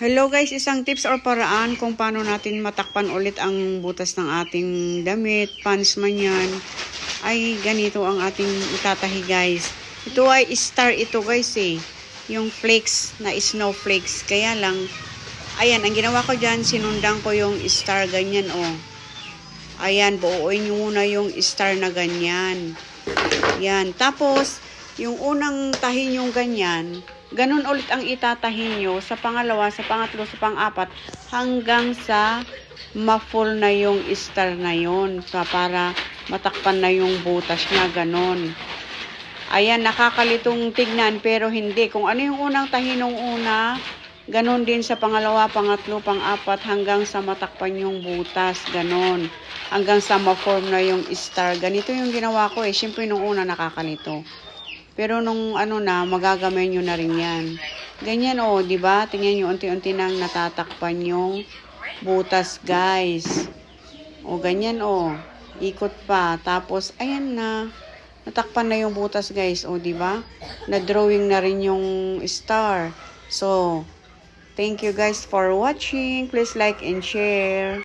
Hello guys, isang tips or paraan kung paano natin matakpan ulit ang butas ng ating damit, pants man yan, ay ganito ang ating itatahi guys. Ito ay star ito guys eh, yung flakes na snowflakes. Kaya lang, ayan, ang ginawa ko dyan, sinundan ko yung star ganyan oh. Ayan, buuin nyo muna yung star na ganyan. Yan, tapos, yung unang tahin yung ganyan, ganun ulit ang itatahin nyo sa pangalawa, sa pangatlo, sa pang-apat, hanggang sa ma-full na yung star na yun. Para matakpan na yung butas na ganun. Ayan, nakakalitong tignan pero hindi. Kung ano yung unang tahin nung una, ganun din sa pangalawa, pangatlo, pang-apat, hanggang sa matakpan yung butas. Ganun. Hanggang sa ma-form na yung star. Ganito yung ginawa ko eh. Siyempre nung una nakakalito. Pero nung na, magagamay nyo na rin yan. Ganyan oh, di ba? Tingnan nyo, unti-unti nang natatakpan yung butas, guys. O, ganyan oh. Ikot pa. Tapos, ayan na. Natakpan na yung butas, guys. O, di ba? Na-drawing na rin yung star. So, thank you guys for watching. Please like and share.